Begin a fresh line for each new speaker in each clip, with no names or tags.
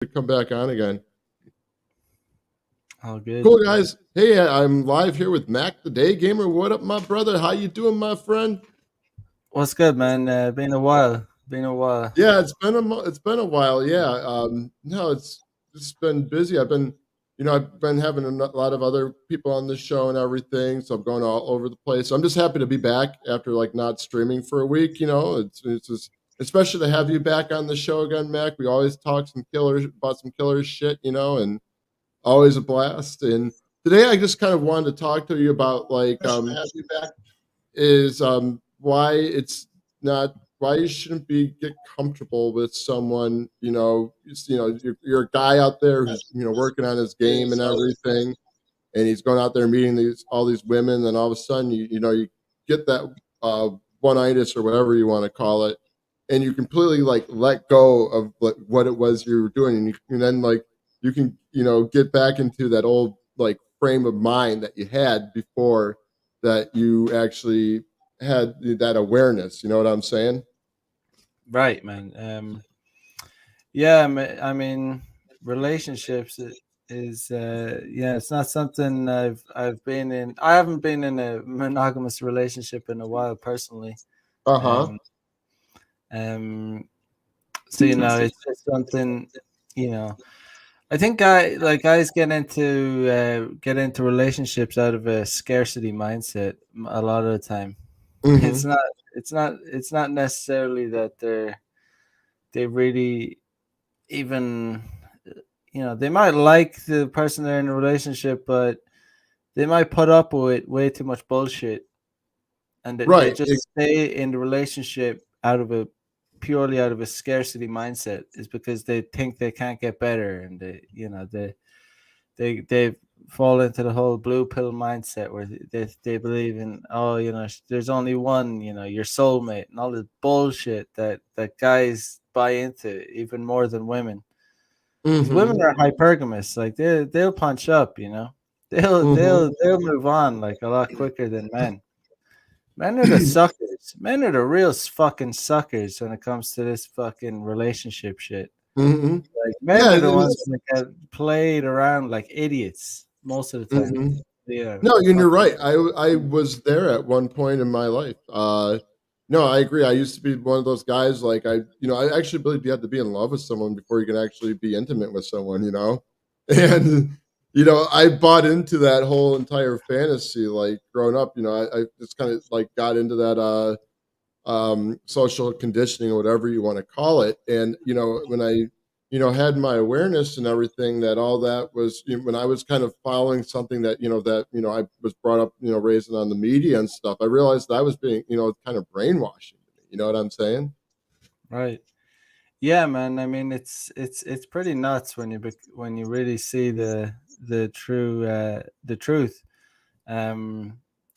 to come back on again.
All good.
Cool, guys. Hey, I'm live here with Mac the Day Gamer. What up, my brother? How you doing, my friend?
What's good, man? Been a while. Been a while.
Yeah, it's been a while. Yeah, no, it's just been busy. I've been having lot of other people on the show and everything, so I'm going all over the place. So I'm just happy to be back after like not streaming for a week. It's just especially to have you back on the show again, Mac. We always talk some killers about some killer shit, and always a blast. And today I just kind of wanted to talk to you about like have you back is why it's not why you shouldn't be get comfortable with someone. You're a guy out there who's working on his game and everything, and he's going out there meeting all these women, and all of a sudden you get that one-itis or whatever you want to call it, and you completely like let go of like, what it was you were doing, and then like you can get back into that old like frame of mind that you had before that you actually had that awareness. You know what I'm saying?
Right, man. Yeah, I mean, relationships is yeah, it's not something I've been in. I haven't been in a monogamous relationship in a while personally.
Uh huh.
Um, um, so it's just something, you know. I think guys get into relationships out of a scarcity mindset a lot of the time. It's
Mm-hmm.
not it's not necessarily that they really even they might like the person they're in a relationship, but they might put up with way too much bullshit, and they
Right.
just stay in the relationship purely out of a scarcity mindset. Is because they think they can't get better, and they fall into the whole blue pill mindset where they believe in, oh, there's only one, your soulmate, and all this bullshit that guys buy into even more than women, because women
Mm-hmm.
are hypergamous. Like they'll punch up, they'll
Mm-hmm.
they'll they'll move on like a lot quicker than men. Men are the suckers. Men are the real fucking suckers when it comes to this fucking relationship shit.
Mm-hmm.
Like men
Yeah.
are the ones that get played around like idiots most of the time.
Mm-hmm.
Yeah,
No, and you're
fucking.
right. I was there at one point in my life. No, I agree. I used to be one of those guys. Like I actually believe you have to be in love with someone before you can actually be intimate with someone. And I bought into that whole entire fantasy. Like growing up, I just kind of like got into that social conditioning or whatever you want to call it. And when I had my awareness and everything, that all that was when I was kind of following something that I was brought up, raising on the media and stuff. I realized that I was being kind of brainwashing to me. You know what I'm saying?
Right. Yeah, man. I mean, it's pretty nuts when when you really see the truth.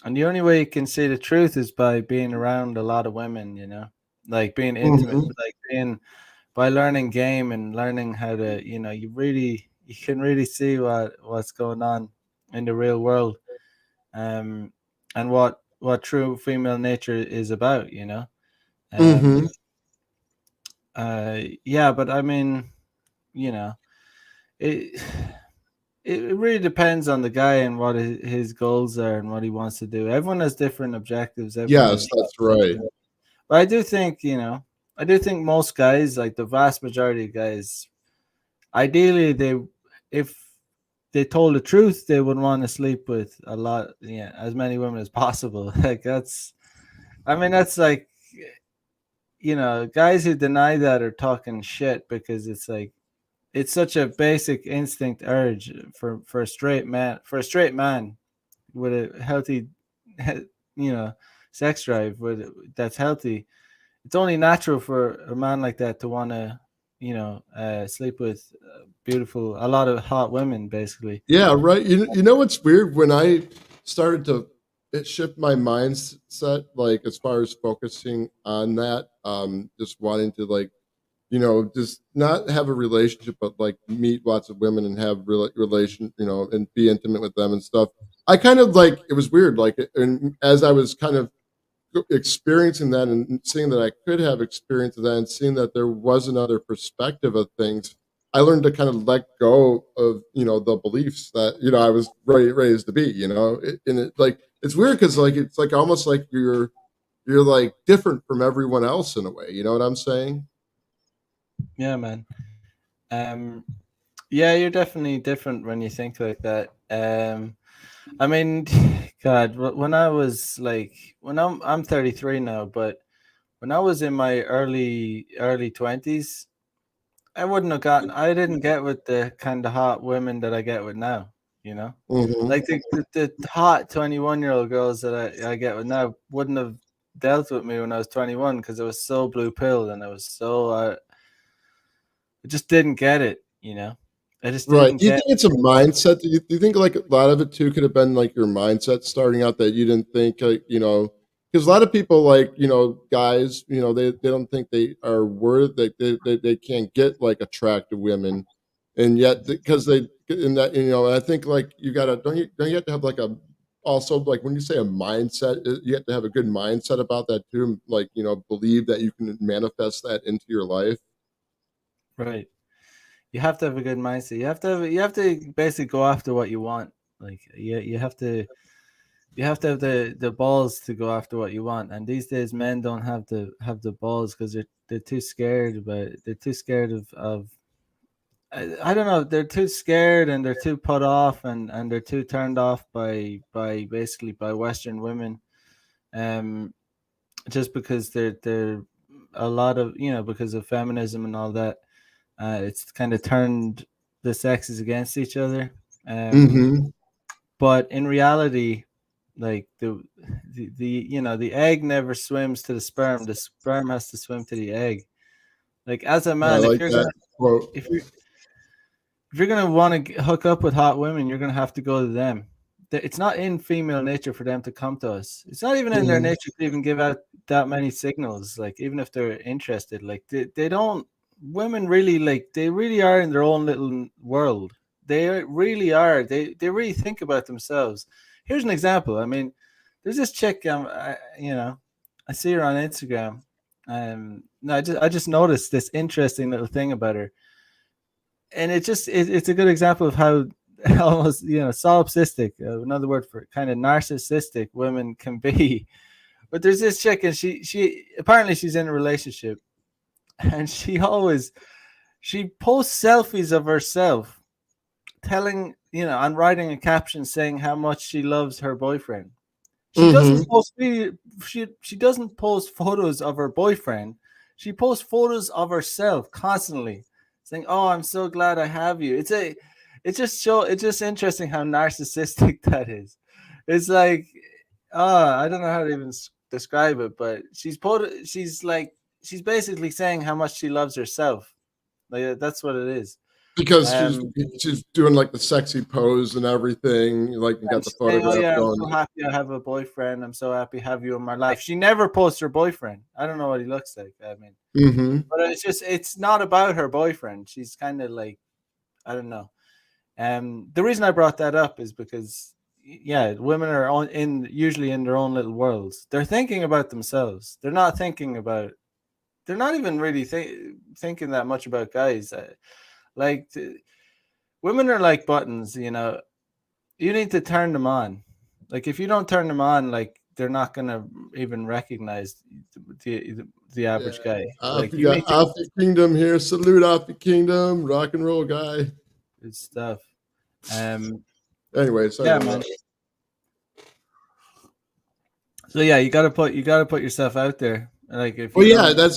And the only way you can see the truth is by being around a lot of women. Like being intimate,
Hmm.
like being by learning game and learning how to, you can really see what's going on in the real world, um, and what true female nature is about. Um,
Hmm.
yeah, but I mean, you know, it it really depends on the guy and what his goals are and what he wants to do. Everyone has different objectives. Everyone
Yes,
has,
that's right.
but I do think most guys, like the vast majority of guys, ideally if they told the truth, they would want to sleep with as many women as possible. Like that's like, guys who deny that are talking shit, because it's like it's such a basic instinct urge for a straight man with a healthy you know sex drive that's healthy. It's only natural for a man like that to want to sleep with a lot of hot women, basically.
Yeah, right. You know what's weird? When I started to shift my mindset, like as far as focusing on that, just wanting to like, just not have a relationship, but like meet lots of women and have relation, and be intimate with them and stuff. I kind of like it was weird, like, and as I was kind of experiencing that and seeing that I could have experienced that and seeing that there was another perspective of things, I learned to kind of let go of, the beliefs that, I was raised to be, and like, it's weird because like, it's like almost like you're like different from everyone else in a way. You know what I'm saying?
Yeah, man. Um, yeah, you're definitely different when you think like that. I mean, God, when I was like, I'm 33 now, but when I was in my early 20s, I didn't get with the kind of hot women that I get with now, you know?
Hmm.
Like the hot 21-year-old girls that I get with now wouldn't have dealt with me when I was 21 because I was so blue pilled and I just didn't get it, you know? I just
Right.
didn't
Do you
get
think it's a mindset? Do you think like a lot of it too could have been like your mindset starting out that you didn't think like, because a lot of people like, guys, they don't think they are worth that they can't get like attractive women. And yet because they in that, and I think like you gotta don't you have to have like a also like when you say a mindset, you have to have a good mindset about that too. Like, believe that you can manifest that into your life.
right. You have to have a good mindset. You have to basically go after what you want. Like you have to have the balls to go after what you want. And these days men don't have the balls because they're too scared about it. They're too scared of I don't know, they're too scared and they're too put off and they're too turned off by basically by Western women. Um just because they're a lot of because of feminism and all that. It's kind of turned the sexes against each other. Um,
Hmm.
but in reality, like the egg never swims to the sperm. The sperm has to swim to the egg. Like as a
Yeah, I
man,
like that quote.
if you're if you're gonna want to hook up with hot women, you're gonna have to go to them. It's not in female nature for them to come to us. It's not even in their
Mhm.
nature to even give out that many signals. Like even if they're interested, like they don't. Women really they really are in their own little world. They really are. They really think about themselves. Here's an example. I mean, there's this chick. I see her on Instagram. No, I just noticed this interesting little thing about her, and it's a good example of how almost solipsistic, another word for it, kind of narcissistic women can be. But there's this chick, and she apparently she's in a relationship, and she posts selfies of herself telling and writing a caption saying how much she loves her boyfriend. She doesn't
Mhm.
post she doesn't post photos of her boyfriend. She posts photos of herself constantly, saying, "Oh, I'm so glad I have you." It's just interesting how narcissistic that is. It's like, I don't know how to even describe it, but she's basically saying how much she loves herself. Like that's what it is.
Because
Um,
she's doing, like, the sexy pose and everything, like, and
And
got the
she's saying, "Oh
photograph
yeah, I'm
going.
so happy I have a boyfriend. I'm so happy to have you in my life." She never posts her boyfriend. I don't know what he looks like. I mean,
Mhm.
but it's not about her boyfriend. She's kind of like I don't know. The reason I brought that up is because yeah, women are usually in their own little worlds. They're thinking about themselves. They're not thinking about. They're not even really thinking that much about guys. Like women are like buttons. You need to turn them on. Like if you don't turn them on, like they're not gonna even recognize the
Yeah.
average guy.
Off
Like
you
you
got
need to
Off your Kingdom here, salute Off your Kingdom, rock and roll guy.
good stuff. Um,
Anyway, sorry
yeah,
to
man.
interrupt.
So yeah, you gotta put yourself out there. Like if
Well,
you
yeah,
don't,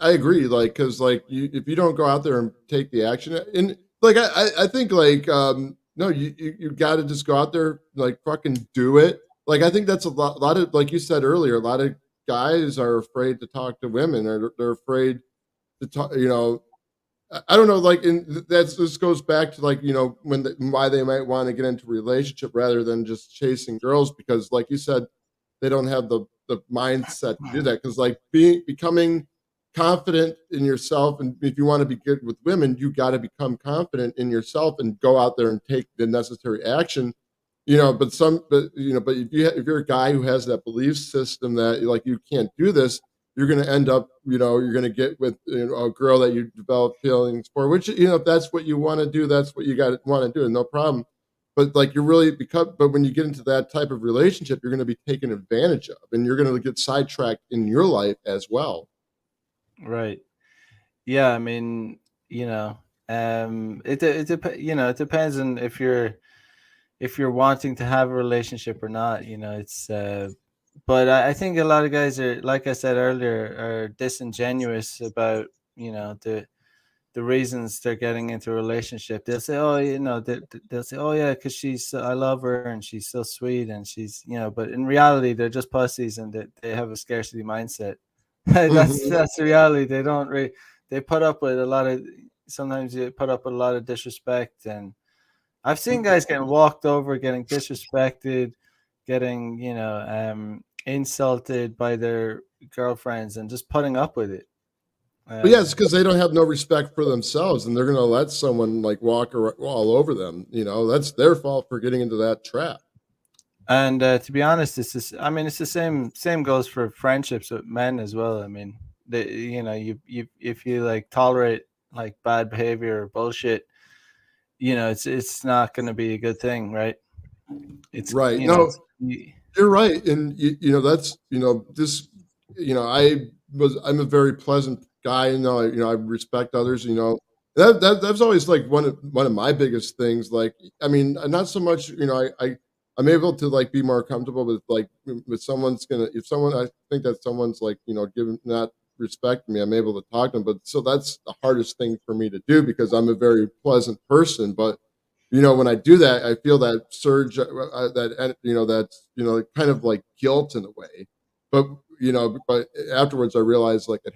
I agree, like, because like, if you don't go out there and take the action and, like, I think, like, no, you gotta just go out there, like, fucking do it. Like, I think that's a lot of like you said earlier, a lot of guys are afraid to talk to women, or they're afraid to talk, I don't know, like, and that's this goes back to like, why they might want to get into a relationship rather than just chasing girls because, like you said, they don't have the mindset to do that. Because like becoming confident in yourself, and if you want to be good with women, you got to become confident in yourself and go out there and take the necessary action. But if you're a guy who has that belief system that like you can't do this, you're going to end up, you're going to get with, a girl that you develop feelings for, which, if that's what you want to do, that's what you got to want to do, no problem. But like you're really but when you get into that type of relationship, you're going to be taken advantage of, and you're going to get sidetracked in your life as well.
Right. Yeah, I mean, it depends on if you're wanting to have a relationship or not. It's but I think a lot of guys are, like I said earlier, are disingenuous about the reasons they're getting into a relationship. They'll say, oh, they'll say, oh yeah, because I love her and she's so sweet and she's, but in reality, they're just pussies and they have a scarcity mindset. that's
Hmm.
that's the reality. They don't really, they put up with a lot of, sometimes you put up with a lot of disrespect. And I've seen guys getting walked over, getting disrespected, getting, insulted by their girlfriends and just putting up with it.
But yeah, it's
Um,
because they don't have no respect for themselves, and they're going to let someone like walk all over them. That's their fault for getting into that trap.
And to be honest, I mean, it's the same goes for friendships with men as well. I mean, you if you like tolerate like bad behavior or bullshit, it's not going to be a good thing, right? It's
Right. No,
it's
you're right, and that's this. I'm a very pleasant guy. I respect others. That's always like one of my biggest things. Like, I mean, not so much. I'm able to like be more comfortable with like with someone's gonna if someone I think that someone's like giving not respect me. I'm able to talk to them, but so that's the hardest thing for me to do because I'm a very pleasant person, but when I do that, I feel that surge, that's kind of like guilt in a way. But but afterwards, I realized like I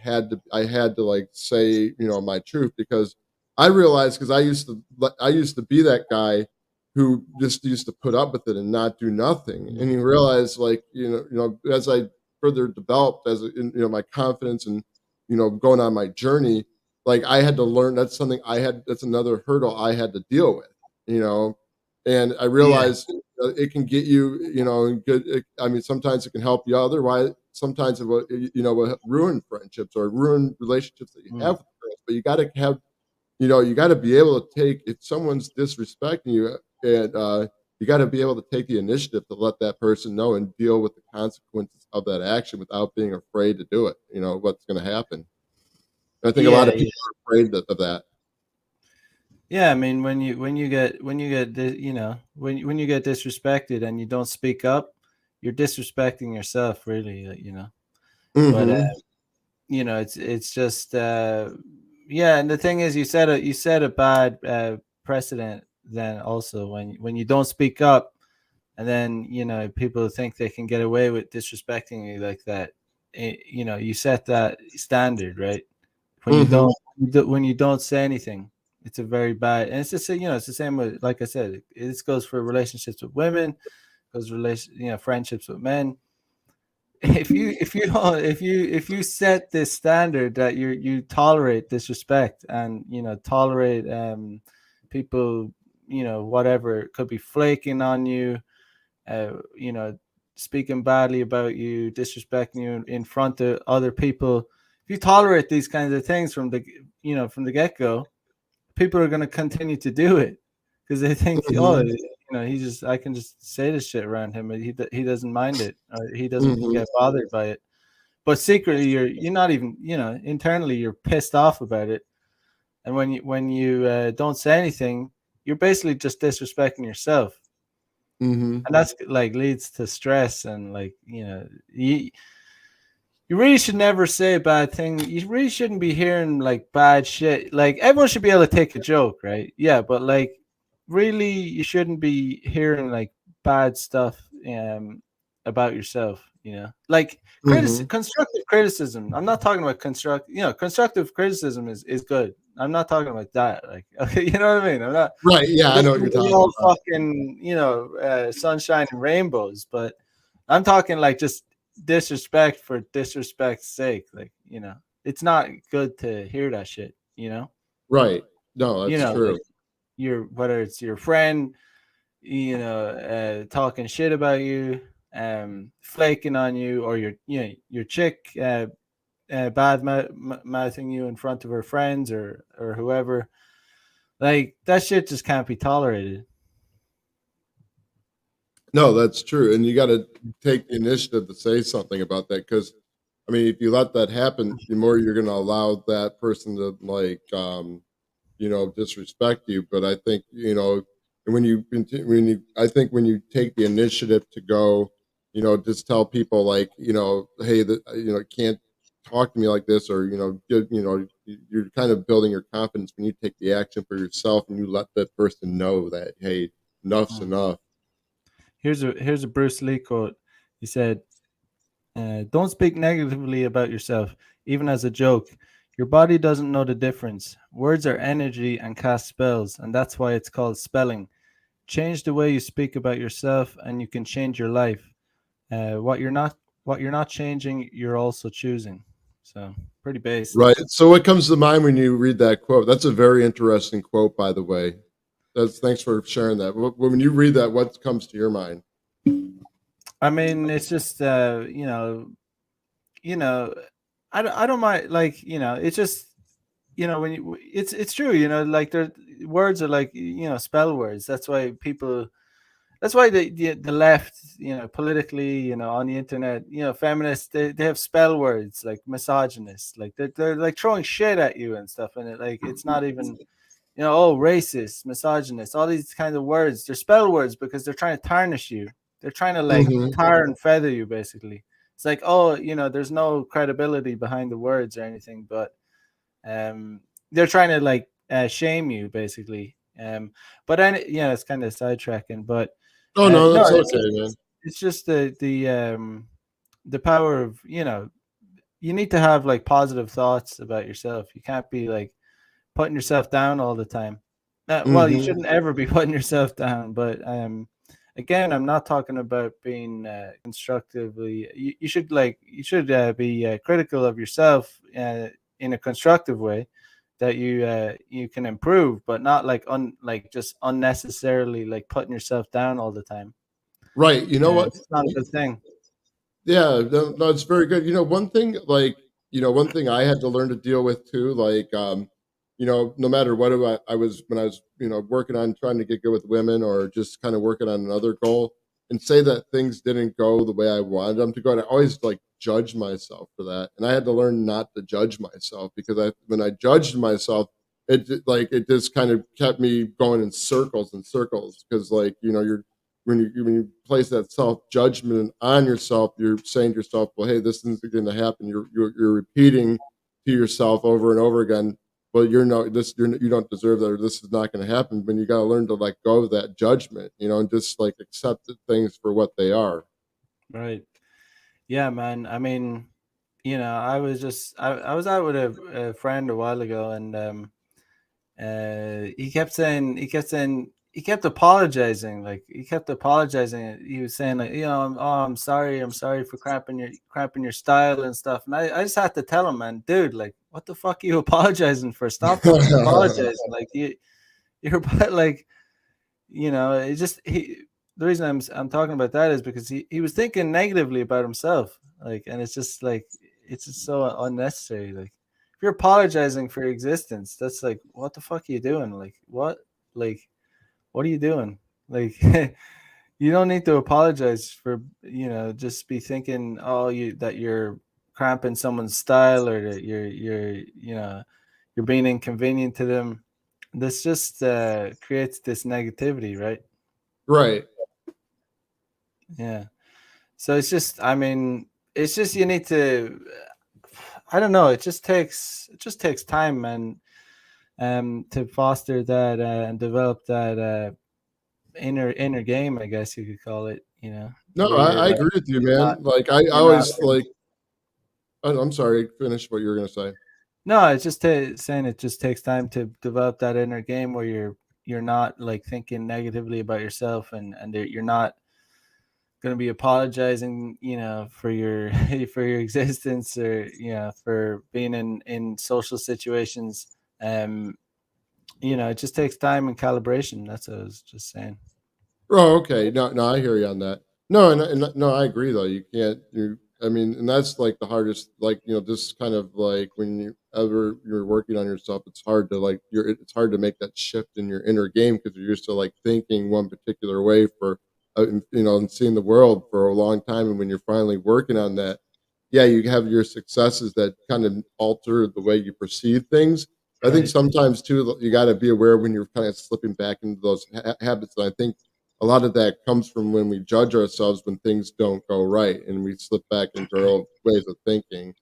had to like say my truth because I realized because I used to be that guy who just used to put up with it and not do nothing, and you realize like as I further developed as my confidence and going on my journey, like I had to learn that's another hurdle I had to deal with you know and I
yeah,
realized it can get you in good I mean sometimes it can help you, otherwise sometimes it will will ruin friendships or ruin relationships that you have
mm.
with girls. But you got to have you got to be able to take if someone's disrespecting you, and you got to be able to take the initiative to let that person know and deal with the consequences of that action without being afraid to do it. What's going to happen. And I think a lot
Yeah,
of
yeah.
people are afraid of that.
Yeah, I mean, when you get disrespected and you don't speak up, you're disrespecting yourself, really. But
Hmm.
it's just yeah. And the thing is, you set a bad precedent. Then also, when you don't speak up, and then people think they can get away with disrespecting you like that. You set that standard, right? When you
Hmm.
when you don't say anything, it's a very bad. And it's just it's the same with, like I said, this goes for relationships with women, goes friendships with men. If you set this standard that you tolerate disrespect and tolerate people, whatever, it could be flaking on you, speaking badly about you, disrespecting you in front of other people. If you tolerate these kinds of things from the get go, people are going to continue to do it because they think, oh,
Hmm.
I can just say this shit around him, and he doesn't mind it, or he doesn't
Hmm.
get bothered by it. But secretly, you're not even, internally, you're pissed off about it. And when you don't say anything, you're basically just disrespecting yourself,
Hmm.
and that's like leads to stress. And like you really should never say a bad thing. You really shouldn't be hearing like bad shit. Like everyone should be able to take a joke, right? Yeah, but like really you shouldn't be hearing like bad stuff about yourself, Like
Hmm.
constructive criticism. I'm not talking about constructive criticism is good. I'm not talking about that. Like you know what I mean? I'm not
Right. Yeah,
It
I know
doesn't
what you're
be
talking
all
about.
fucking, sunshine and rainbows, but I'm talking like just disrespect for disrespect's sake. Like, it's not good to hear that shit,
Right. No, that's
Like
true.
whether it's your friend, talking shit about you, flaking on you, or your chick, bad mouthing you in front of her friends or whoever. Like that shit just can't be tolerated.
No, that's true, and you gotta take the initiative to say something about that because, I mean, if you let that happen, the more you're gonna allow that person to, like, disrespect you. But I think, when I think when you take the initiative to go, just tell people like, hey, that can't talk to me like this, or you're kind of building your confidence when you take the action for yourself and you let that person know that, hey, enough's
Mm.
enough.
Here's a Bruce Lee quote. He said, "Don't speak negatively about yourself, even as a joke. Your body doesn't know the difference. Words are energy and cast spells, and that's why it's called spelling. Change the way you speak about yourself, and you can change your life. What you're not changing, you're also choosing." So pretty based.
Right. So what comes to mind when you read that quote? That's a very interesting quote, by the way. That's Thanks for sharing that. When you read that, what comes to your mind?
I mean, it's just you know, I don't mind, like, it's just, when it's true, like words are like, spell words. That's why people, that's why the left, politically, on the internet, feminists, they have spell words like misogynist, like they're like throwing shit at you and stuff, and like it's not even, oh, racist, misogynist, all these kind of words. They're spell words because they're trying to tarnish you. They're trying to like
Hmm.
tar and feather you, basically. It's like, oh, there's no credibility behind the words or anything, but they're trying to like shame you, basically. But then, it's kind of sidetracking, but
Oh no,
no,
that's okay, man.
it's just the power of, you need to have like positive thoughts about yourself. You can't be like putting yourself down all the time. Well, you
Hmm.
shouldn't ever be putting yourself down, but again, I'm not talking about being constructively. You should be critical of yourself in a constructive way that you can improve, but not like like just unnecessarily like putting yourself down all the time.
Right. You know what?
It's not a good thing.
Yeah, no, no, it's very good. One thing I had to learn to deal with too, like, no matter what I was when I was, working on trying to get good with women or just kind of working on another goal, and say that things didn't go the way I wanted them to go. And I always like judge myself for that. And I had to learn not to judge myself because when I judged myself, it just kind of kept me going in circles and circles because, like, when you place that self judgment on yourself, you're saying to yourself, "Well, hey, this isn't going to happen." You're repeating to yourself over and over again. Well, you don't deserve that, or this is not going to happen. But you got to learn to let go of that judgment, and just like accept things for what they are.
Right. Yeah, man. I mean, I was out with a friend a while ago, and he kept apologizing. Like he kept apologizing. He was saying like, I'm sorry for cramping your style and stuff. And I just had to tell him, man, dude, like, what the fuck are you apologizing for? Stop fucking apologizing. Like you're like, it just the reason I'm talking about that is because he was thinking negatively about himself. Like, and it's just like it's just so unnecessary. Like if you're apologizing for your existence, that's like, what the fuck are you doing? Like what are you doing? Like you don't need to apologize for, just be thinking, oh, you're cramping someone's style, or that you're being inconvenient to them. This just creates this negativity, right?
Right.
Yeah. So it's just, I mean, it's just you need to. I don't know. It just takes time, and to foster that and develop that inner game, I guess you could call it.
No,
Where
I agree with you,
not
man. Like I
you're not.
always like. I'm sorry. Finish what you were gonna say.
No, it's just saying it just takes time to develop that inner game where you're not like thinking negatively about yourself, and that you're not going to be apologizing, for your for your existence, or for being in social situations. Um, it just takes time and calibration. That's what I was just saying.
Oh, okay. No, no, I hear you on that. No, and no, I agree though. You can't. You I mean, and that's like the hardest, like, just kind of like when you're working on yourself, it's hard to like it's hard to make that shift in your inner game because you're used to like thinking one particular way for and seeing the world for a long time, and when you're finally working on that, yeah, you have your successes that kind of alter the way you perceive things. I think
Right.
sometimes too, you got to be aware when you're kind of slipping back into those habits. And I think a lot of that comes from when we judge ourselves when things don't go right, and we slip back into our old ways of thinking.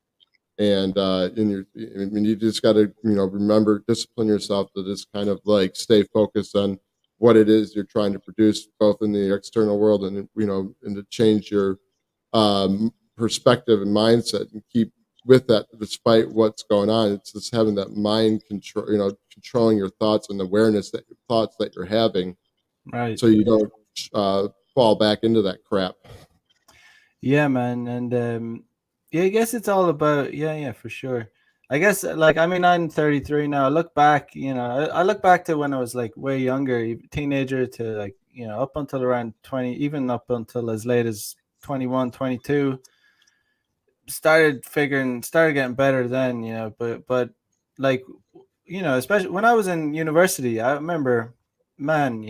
I mean, you just got to, remember, discipline yourself to just kind of like stay focused on what it is you're trying to produce, both in the external world and and to change your perspective and mindset and keep with that despite what's going on. It's just having that mind control, controlling your thoughts and awareness that your thoughts that you're having,
Right.
so you don't fall back into that crap.
Yeah, man, and yeah, I guess it's all about yeah, for sure. I guess like I mean I'm 33 now. I look back, I look back to when I was like way younger, teenager to like up until around 20, even up until as late as 21, 22. Started getting better then, but like especially when I was in university, I remember, man,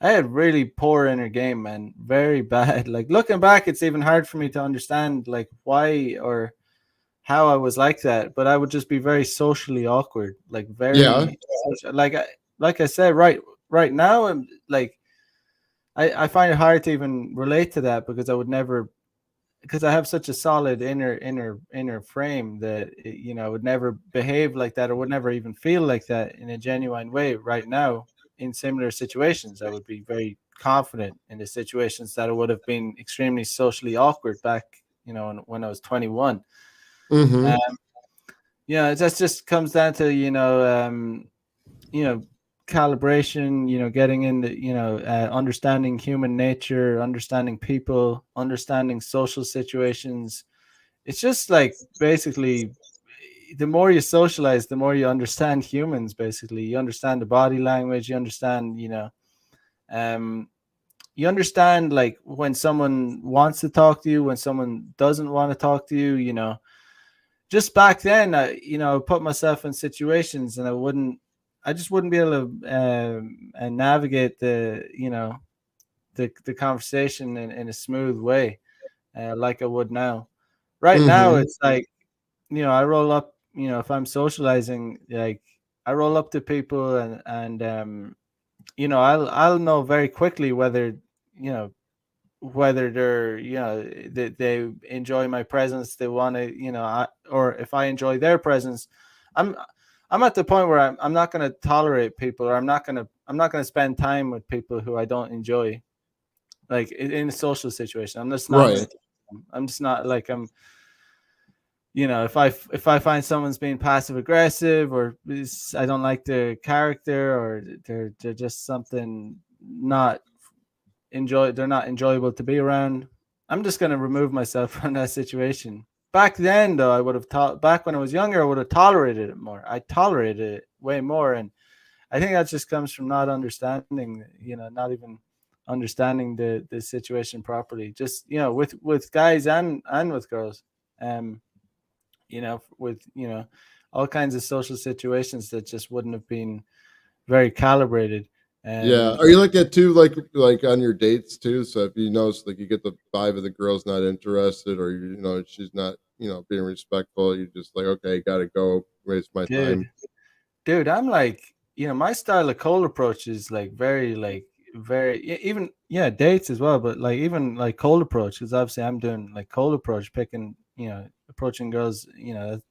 I had really poor inner game, man, very bad. Like looking back, it's even hard for me to understand like why or how I was like that. But I would just be very socially awkward, like
Yeah.
like I said, right now, I'm like I find it hard to even relate to that because I would never, because I have such a solid inner frame that I would never behave like that or would never even feel like that in a genuine way right now in similar situations. I would be very confident in the situations that I would have been extremely socially awkward back, when I was 21.
Hmm.
Um, that just comes down to you know calibration, getting into understanding human nature, understanding people, understanding social situations. It's just like basically the more you socialize, the more you understand humans. Basically, you understand the body language, you understand um you understand like when someone wants to talk to you, when someone doesn't want to talk to you. Just back then, I put myself in situations and I just wouldn't be able to navigate the conversation in a smooth way, like I would now. Right now,
Hmm.
it's like, I roll up, if I'm socializing, like I roll up to people and I'll know very quickly you know, whether they're they enjoy my presence, they want to or if I enjoy their presence. i'm I'm at the point where I'm not going to tolerate people, or I'm not going to spend time with people who I don't enjoy, like in a social situation. I'm just not going
Right.
to. I'm just not like if I find someone's being passive aggressive, or I don't like their character, or they're just something not they're not enjoyable to be around, I'm just going to remove myself from that situation. Back then though, I would have back when I was younger, I would have tolerated it more. I tolerated it way more, and I think that just comes from not understanding, not even understanding the situation properly, just with guys and with girls. With all kinds of social situations that just wouldn't have been very calibrated.
Yeah.
um
Are you like that too? Like on your dates too? So if you notice, like you get the vibe of the girl's not interested, or she's not, being respectful, you just like, okay, gotta go, waste my
dude
time.
I'm like, my style of cold approach is like very, like very even, yeah, dates as well, but like even like cold approach, because obviously I'm doing like cold approach, picking, approaching girls,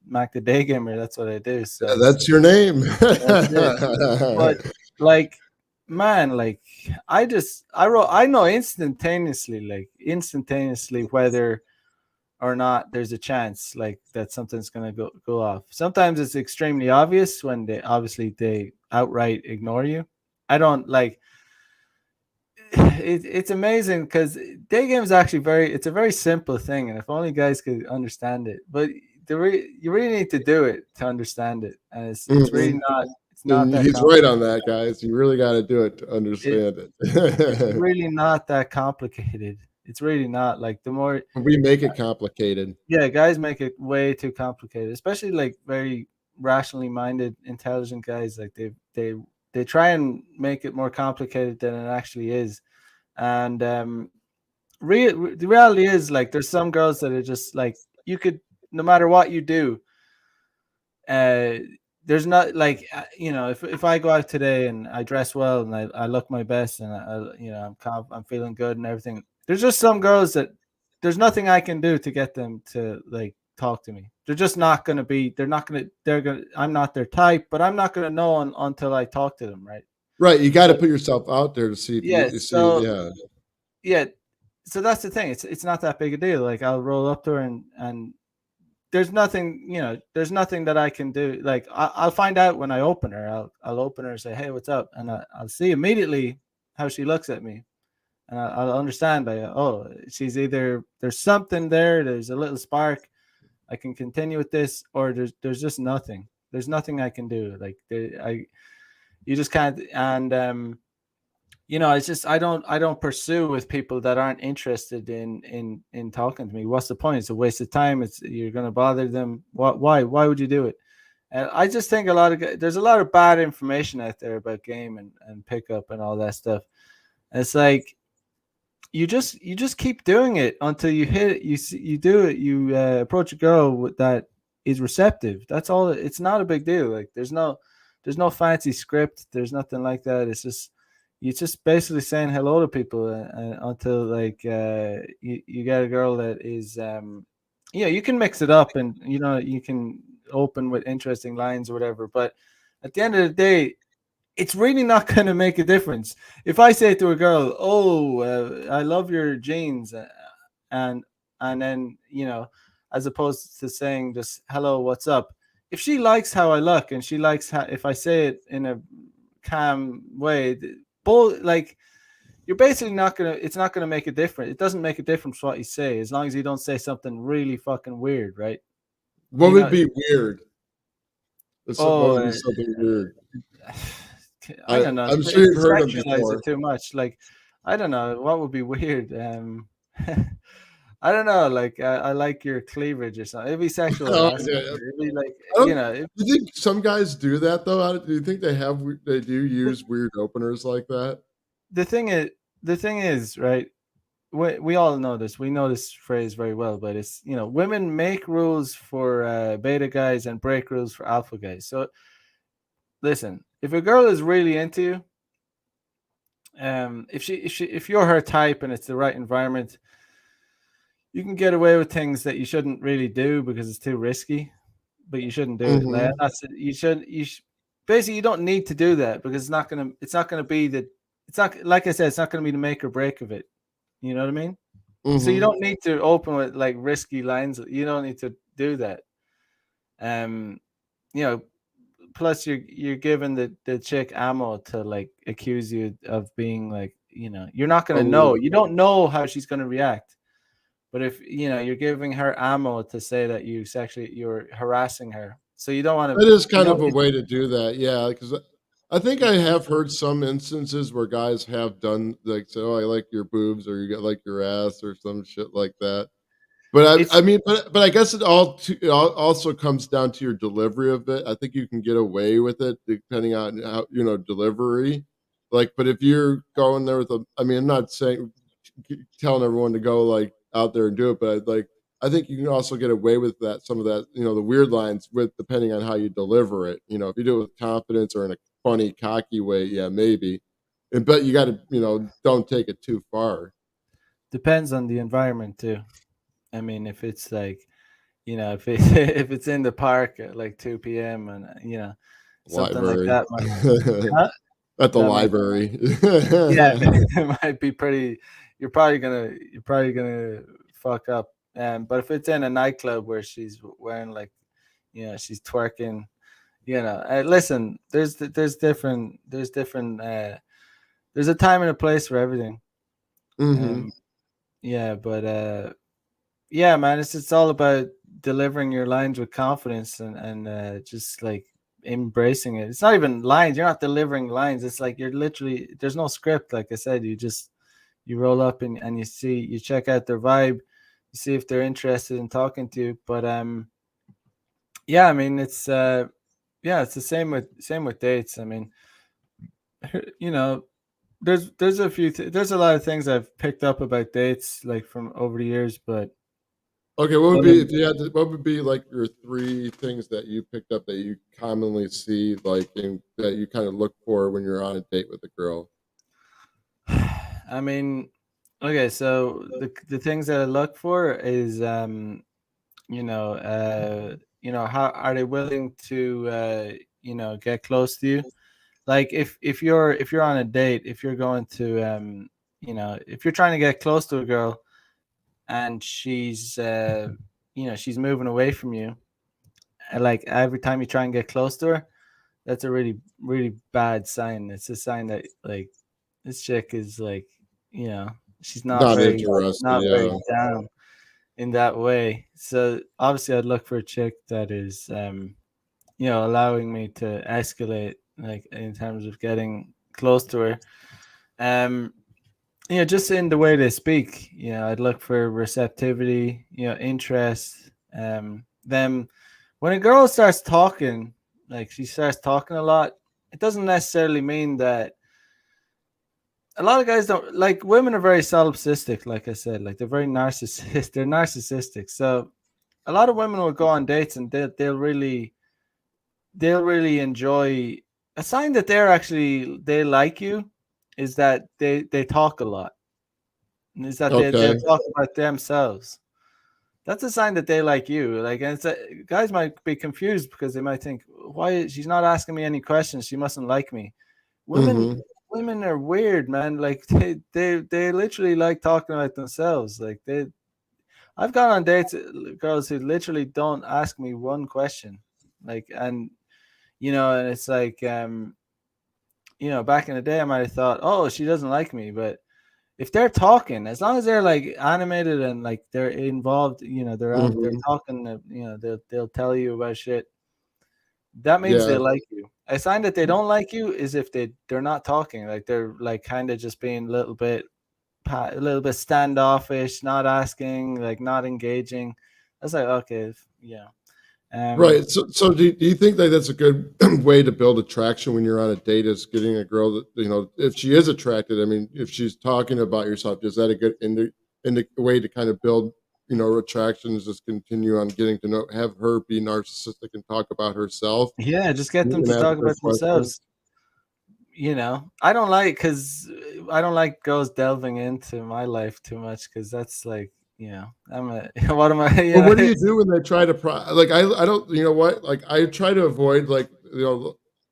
Mac the day gamer, that's what I do. So
That's your name.
that's it. But like, man, like I know instantaneously whether or not there's a chance like that something's gonna go off. Sometimes it's extremely obvious when they outright ignore you. I don't like it's amazing because day game is actually it's a very simple thing, and if only guys could understand it. But you really need to do it to understand it, and it's really
Mhm.
not it's not
And
that
he's right on
complicated.
that, guys. You really got to do it to
It
understand
it's
it.
really not that complicated. It's really not. Like the more,
We make it complicated.
yeah, guys make it way too complicated, especially like very rationally minded, intelligent guys. Like they try and make it more complicated than it actually is. And the reality is, like, there's some girls that are just like, you could, no matter what you do, uh there's not like, if I go out today and I dress well and I look my best and I'm feeling good and everything, there's just some girls that there's nothing I can do to get them to like talk to me. They're just not going to be, they're going to, I'm not their type, but I'm not going to know until I talk to them, right?
Right, you got to
So
put yourself out there to see if
yeah,
you see. Yeah,
yeah, so that's the thing. It's not that big a deal. Like, I'll roll up to her and there's nothing that I can do. Like, I'll find out when I open her. I'll open her and say, "Hey, what's up?" And I'll see immediately how she looks at me, and I'll understand. Like, oh, she's either, there's something there. There's a little spark. I can continue with this, or there's just nothing. There's nothing I can do. Like, you just can't. And it's just, I don't pursue with people that aren't interested in talking to me. What's the point? It's a waste of time. It's, you're going to bother them. Why would you do it? And I just think there's a lot of bad information out there about game and pickup and all that stuff. And it's like, you just keep doing it until you hit it. You do it. You approach a girl that is receptive. That's all. It's not a big deal. Like, there's no fancy script. There's nothing like that. It's just, you're just basically saying hello to people, until like, you get a girl that is, you can mix it up, and you can open with interesting lines or whatever. But at the end of the day, it's really not going to make a difference. If I say to a girl, "Oh, I love your jeans," and then, as opposed to saying just "Hello, what's up," if she likes how I look and she likes how, if I say it in a calm way, both, like, you're basically not gonna. It's not gonna make a difference. It doesn't make a difference what you say, as long as you don't say something really fucking weird, right?
what
You
would
know.
be weird? What
Oh,
would be something weird?
I don't know.
I'm sure
It's
you've heard them
sexualize it
before.
too much. Like, I don't know what would be weird. I don't know. Like, I like your cleavage or something. It'd be sexual
Oh,
harassment.
yeah.
It'd be like,
I don't.
if,
Do you think some guys do that though? Do you think they do
the,
use weird openers like that?
the thing is, right. We all know this. We know this phrase very well, but it's, women make rules for beta guys and break rules for alpha guys. So listen, if a girl is really into you, if you're her type and it's the right environment, you can get away with things that you shouldn't really do because it's too risky, but you shouldn't do it. Like,
Mhm.
basically, you don't need to do that, because it's not gonna be the, it's not, like I said, it's not gonna be the make or break of it. You know what I mean? So you
Mhm.
don't need to open with like risky lines. You don't need to do that. Um, you know, Plus you're giving the chick ammo to like accuse you of being like, you're not gonna know.
Oh,
You don't know how she's gonna react. But if you're giving her ammo to say that you're harassing her, so you don't want to.
that is
You
kind
know,
of a way to do that, yeah, because I think I have heard some instances where guys have done, like, say, "Oh, I like your boobs," or, "You got like your ass," or some shit like that. But
it's
I mean, but I guess it also comes down to your delivery of it. I think you can get away with it depending on how, delivery. Like, but if you're going there with I mean, I'm not saying telling everyone to go like out there and do it, but I think you can also get away with that, some of that, the weird lines with depending on how you deliver it. If you do it with confidence or in a funny, cocky way, yeah, maybe. But you got to, don't take it too far.
depends on the environment too. I mean, if it's like, if it if it's in the park at like 2 p.m. and something like
Library.
that might, huh?
At the
That might,
library.
yeah, it might be pretty. You're probably gonna fuck up. But if it's in a nightclub where she's wearing like, she's twerking, listen, there's a time and a place for everything.
Mhm.
Um, yeah, but yeah, man, it's all about delivering your lines with confidence and just like embracing it. It's not even lines. You're not delivering lines. It's like you're literally, there's no script. Like I said, you roll up and you check out their vibe, you see if they're interested in talking to you. But yeah, I mean yeah, it's the same with dates. I mean, you know, there's there's a lot of things I've picked up about dates like from over the years, but
Okay, what would
one
be
of
if you had to, what would be like your three things that you picked up that you commonly see, like in, that you kind of look for when you're on a date with a girl?
I mean, okay, so the things that I look for is how are they willing to get close to you? Like if you're on a date, if you're going to if you're trying to get close to a girl and she's moving away from you, and like every time you try and get close to her, that's a really really bad sign. It's a sign that like this chick is like, you know, she's
Not interested,
not very
yeah.
down in that way. So obviously I'd look for a chick that is allowing me to escalate like in terms of getting close to her. Um just in the way they speak, I'd look for receptivity, interest. Them when a girl starts talking, like she starts talking a lot, it doesn't necessarily mean that a lot of guys don't like women are very solipsistic, like I said, like they're very narcissistic. They're narcissistic. So a lot of women will go on dates and they'll really enjoy a sign that they like you is that they talk a lot. And is that they'll
Okay.
talk about themselves. That's a sign that they like you. Like, and guys might be confused because they might think, why she's not asking me any questions? She mustn't like me. Women,
Mm-hmm.
women are weird, man. Like they literally like talking about themselves. I've gone on dates, girls who literally don't ask me one question. Like, and and it's like, back in the day, I might have thought, oh, she doesn't like me, but if they're talking, as long as they're like animated and like they're involved, they're
Mm-hmm.
talking, they'll tell you about shit. That means they
Yeah.
like you. A sign that they don't like you is if they're not talking, like they're like kind of just being a little bit standoffish, not asking, like not engaging. That's like okay, yeah. Um,
Right. So do you think that that's a good way to build attraction when you're on a date is getting a girl that, if she is attracted, I mean, if she's talking about yourself, is that a good in the way to kind of build, attraction is just continue on getting to know, have her be narcissistic and talk about herself
yeah, just get them
and
to
ask
talk
her
about
questions?
themselves. I don't like girls delving into my life too much because that's like, I'm a what am I?
Well, what do you do when they try to like, I don't, you know what? Like, I try to avoid, like,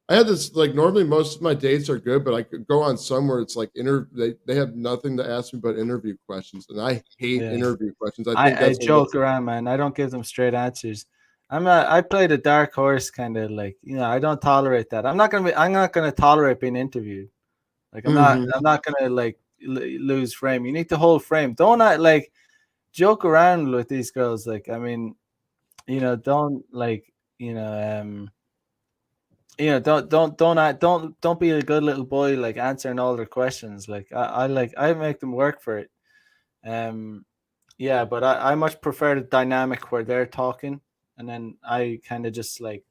I had this, like, normally most of my dates are good, but I could go on somewhere it's like they have nothing to ask me but interview questions, and I hate
Yeah,
interview questions. I think
I
that's what
joke around, man. I don't give them straight answers. I play the dark horse kind of like, I don't tolerate that. I'm not gonna tolerate being interviewed. Like
Mhm.
I'm not gonna like lose frame. You need to hold frame. Don't like joke around with these girls. Like, I mean, don't like, don't be a good little boy like answering all their questions. Like, I make them work for it. Um, yeah, but I much prefer the dynamic where they're talking, and then I kind of just like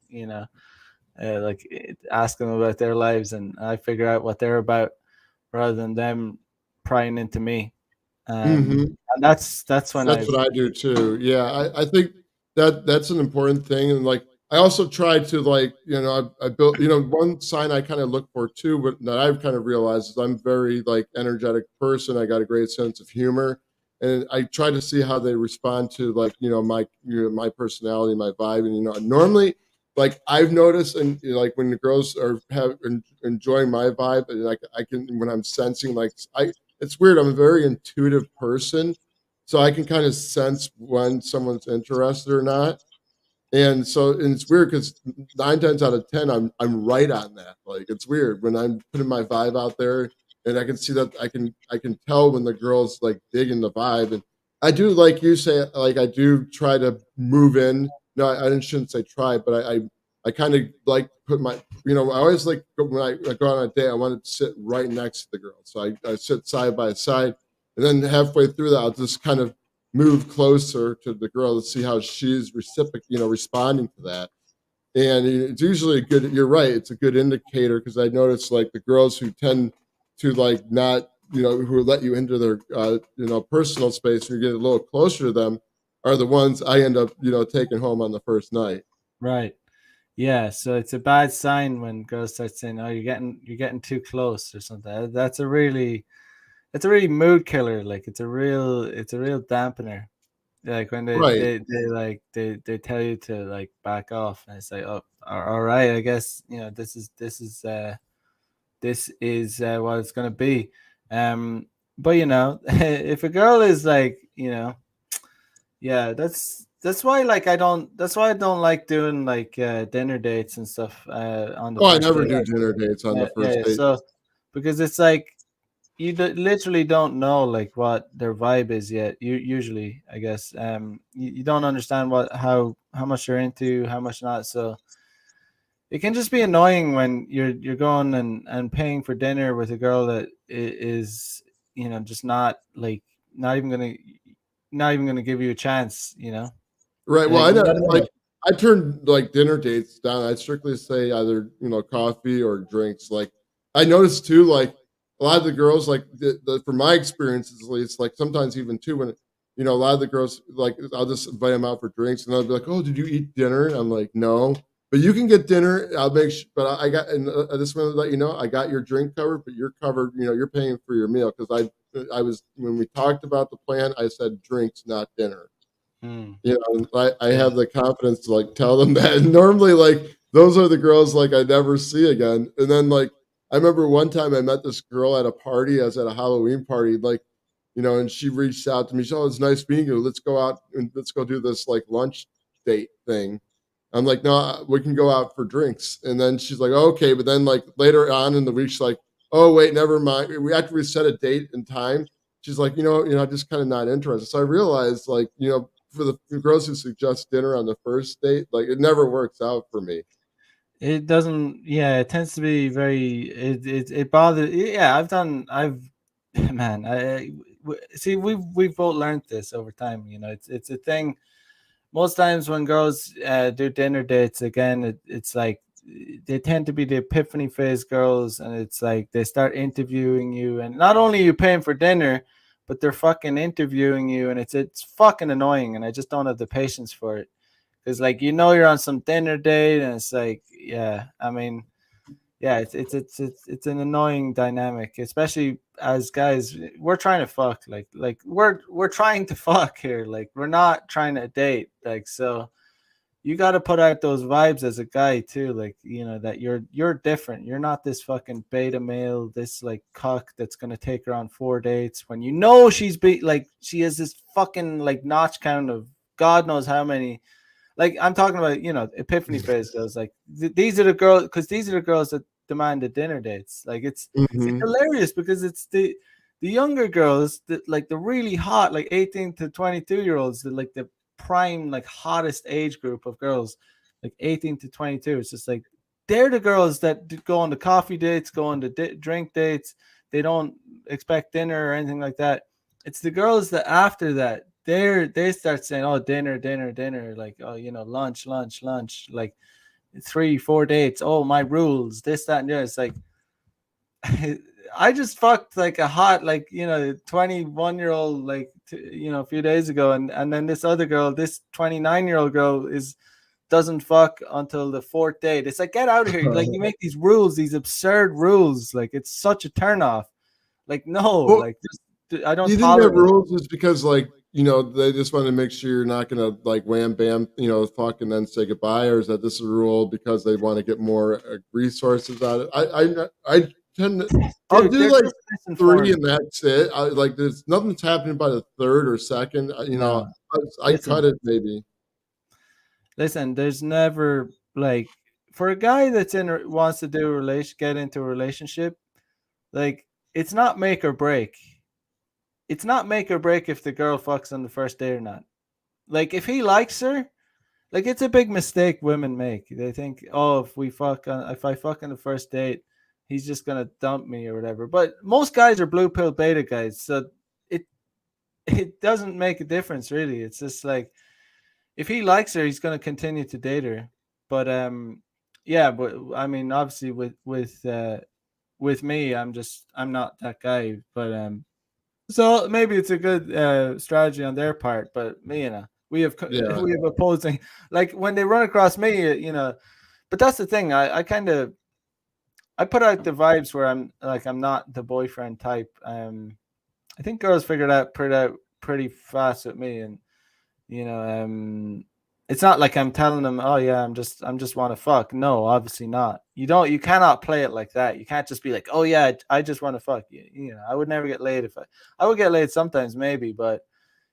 ask them about their lives, and I figure out what they're about rather than them prying into me.
Mhm.
And that's when
That's
I've
what I do too. Yeah, I think that that's an important thing, and, like, I also try to, like, I built, one sign I kinda look for too, but that I've kind of realized is I'm very, like, energetic person, I got a great sense of humor, and I try to see how they respond to, like, my personality, my vibe, and, normally, like, I've noticed and, like, when the girls are enjoying my vibe, and, like, I can when I'm sensing, like, it's weird, I'm a very intuitive person, so I can kind of sense when someone's interested or not. And it's weird because 9 times out of 10, I'm right on that. Like, it's weird when I'm putting my vibe out there, and I can see that I can tell when the girl's like digging the vibe. And I do, like you say, like, I do try to move in. No, I shouldn't say try, but I kind of like put my, I always like when I go on a date, I want to sit right next to the girl, so I sit side by side, and then halfway through that, I'll just kind of move closer to the girl to see how she's responding to that. And it's usually a good. You're right. It's a good indicator because I notice like the girls who tend to like not, who let you into their, personal space, and you get a little closer to them, are the ones I end up, taking home on the first night.
Right. Yeah, so it's a bad sign when girls start saying, "Oh, you're getting too close" or something. That's a really it's a really mood killer. Like it's a real dampener. Like when they
Right.
they, they like they tell you to like back off, and it's like, oh, all right, I guess this is what it's gonna be. But if a girl is like, yeah, that's why like I don't like doing like dinner dates and stuff on the
Oh, I
first
never
date.
do dinner dates on
Yeah,
the
yeah,
first
yeah.
date.
So because it's like literally don't know like what their vibe is yet. You usually, I guess, you don't understand how much you're into, how much not. So it can just be annoying when you're going and paying for dinner with a girl that is just not even gonna not even gonna give you a chance.
Right. Well,
Like,
I
you
know,
know what I
like
mean?
I turn like dinner dates down. I strictly say either coffee or drinks. Like I noticed too, like a lot of the girls, like from my experiences at least, like sometimes even too when a lot of the girls like I'll just invite them out for drinks and they'll be like, "Oh, did you eat dinner?" And I'm like, "No." But you can get dinner. I'll make. But I got, and I just want to let you know, I got your drink covered, but you're covered. You're paying for your meal because I was when we talked about the plan, I said drinks, not dinner.
Hmm.
I
Yeah.
have the confidence to like tell them that. And normally, like those are the girls like I never see again. And then like I remember one time I met this girl at a party. I was at a Halloween party, like and she reached out to me. She said, "Oh, it's nice meeting you. Let's go out and let's go do this like lunch date thing." I'm like, "No, we can go out for drinks." And then she's like, "Okay," but then like later on in the week, she's like, "Oh wait, never mind." We after we set a date and time, she's like, I'm just kind of not interested. So I realized, like, for the girls who suggest dinner on the first date, like it never works out for me.
It doesn't. Yeah, it tends to be very. It bothers. Yeah, I've man. See, we've both learned this over time. It's a thing. Most times when girls do dinner dates, again, it's like they tend to be the epiphany phase girls, and it's like they start interviewing you, and not only are you paying for dinner, but they're fucking interviewing you, and it's fucking annoying, and I just don't have the patience for it. Because like you're on some dinner date, and it's like, yeah, I mean, yeah, it's an annoying dynamic, especially as guys. We're trying to fuck, like we're trying to fuck here, like we're not trying to date, like, so you got to put out those vibes as a guy too, like, that you're different. You're not this fucking beta male, this like cuck that's gonna take her on 4 dates when she has this fucking like notch count of god knows how many. Like I'm talking about, epiphany phase girls. Like these are the girls, because these are the girls that demand the dinner dates. Like it's
Hmm.
hilarious because it's the younger girls that like the really hot, like 18 to 22-year-olds, that like the prime, like hottest age group of girls, like 18 to 22. It's just like they're the girls that go on the coffee dates, go on the drink dates. They don't expect dinner or anything like that. It's the girls that after that they start saying, "Oh, dinner, dinner, dinner," like, "Oh, lunch, lunch, lunch," like 3 4 dates. "Oh, my rules, this, that, and the other." It's like I just fucked like a hot, like, 21-year-old, like, a few days ago, and then this other girl, this 29-year-old girl, is doesn't fuck until the fourth date. It's like, get out of here! Like, you make these rules, these absurd rules. Like, it's such a turnoff. Like, no,
Well,
like, just I
do
don't
you think that
tolerate it.
rules is because like they just want to make sure you're not gonna like wham bam fuck and then say goodbye, or is that this a rule because they want to get more resources out of it? I tend to I'll
Dude,
do
they're
like
just
three
misinformed.
and that's it. Like there's nothing's happening by the third or second.
No,
I cut
listen,
it maybe.
listen. There's never like for a guy that's wants to do a relation, get into a relationship. Like, it's not make or break. It's not make or break if the girl fucks on the first date or not. Like, if he likes her, like, it's a big mistake women make. They think, "Oh, if I fuck on the first date, he's just gonna dump me or whatever." But most guys are blue pill beta guys, so it it doesn't make a difference really. It's just like if he likes her, he's going to continue to date her. But yeah, but I mean, obviously with me, I'm not that guy. But so maybe it's a good strategy on their part. But me, we have
Yeah.
we have opposing, like when they run across me, But that's the thing. I kind of I put out the vibes where I'm not the boyfriend type. I think girls figured out pretty fast with me, and you know, it's not like I'm telling them, oh yeah, I'm just want to fuck. No, obviously not. You cannot play it like that. You can't just be like, oh yeah, I just want to fuck. I would never get laid if I would get laid sometimes maybe, but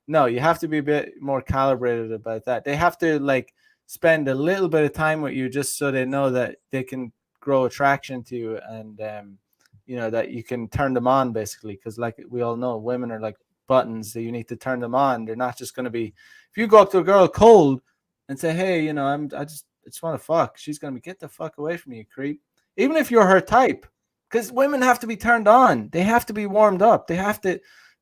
no, you have to be a bit more calibrated about that. They have to like spend a little bit of time with you just so they know that they can grow attraction to you, and that you can turn them on basically, because like we all know, women are like buttons that you need to turn them on. They're not just going to be, if you go up to a girl cold and say, hey, I just want to fuck, she's going to be, get the fuck away from me, you creep. Even if you're her type, because women have to be turned on, they have to be warmed up, they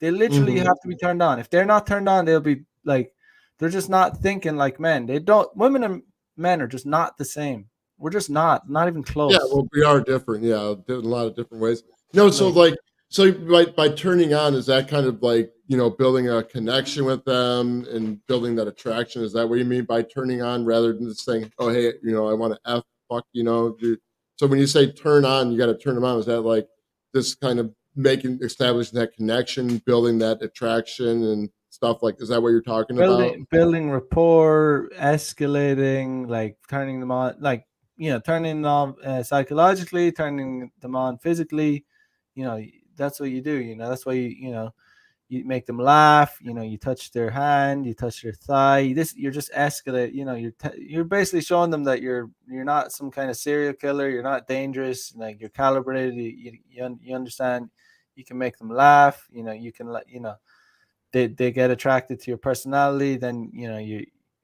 literally
Hmm.
have to be turned on. If they're not turned on, they'll be like, they're just not thinking like men. They don't, women and men are just not the same. We're just not even
Yeah,
close.
well, we are different. Yeah, in a lot of different ways. No, so
Like,
like, so by turning on, is that kind of like building a connection with them and building that attraction? Is that what you mean by turning on, rather than just saying, "Oh, hey, I want to f fuck," So when you say turn on, you got to turn them on. Is that like this kind of establishing that connection, building that attraction and stuff like? Is that what you're talking about?
building rapport, escalating, like turning them on, like turning them on psychologically, turning them on physically. You know, that's what you do. That's why you make them laugh. You touch their hand, you touch their thigh. You're just escalate. You're basically showing them that you're not some kind of serial killer. You're not dangerous. Like, you're calibrated. You understand. You can make them laugh. You can let they get attracted to your personality. Then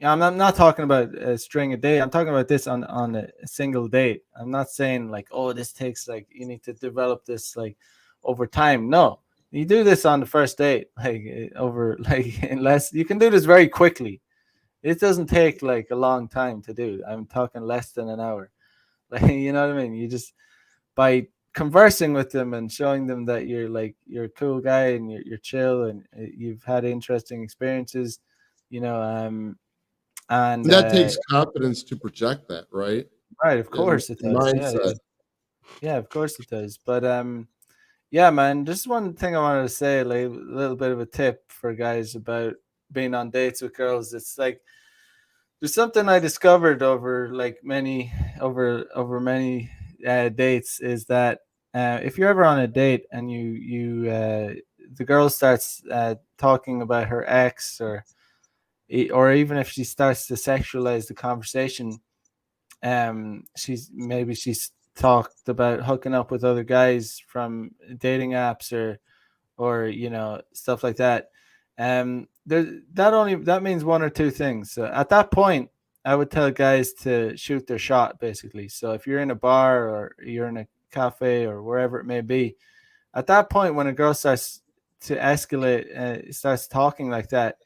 I'm not talking about a string of date. I'm talking about this on a single date. I'm not saying like, oh, this takes, like, you need to develop this like over time. No, you do this on the first date, like over like unless you can do this very quickly. It doesn't take like a long time to do. I'm talking less than an hour. Like, you know what I mean? You just, by conversing with them and showing them that you're a cool guy and you're chill, and you've had interesting experiences, you know and
And that takes confidence to project that, right?
right, of
And
course it does. Yeah,
mindset.
yeah, yeah, of course it does. But yeah, man, just one thing I wanted to say, like a little bit of a tip for guys about being on dates with girls. It's like, there's something I discovered over like many dates, is that if you're ever on a date and the girl starts talking about her ex, or even if she starts to sexualize the conversation, she's talked about hooking up with other guys from dating apps, or stuff like that. That means one or two things. So at that point, I would tell guys to shoot their shot, basically. So if you're in a bar or you're in a cafe or wherever it may be, at that point, when a girl starts to escalate, starts talking like that,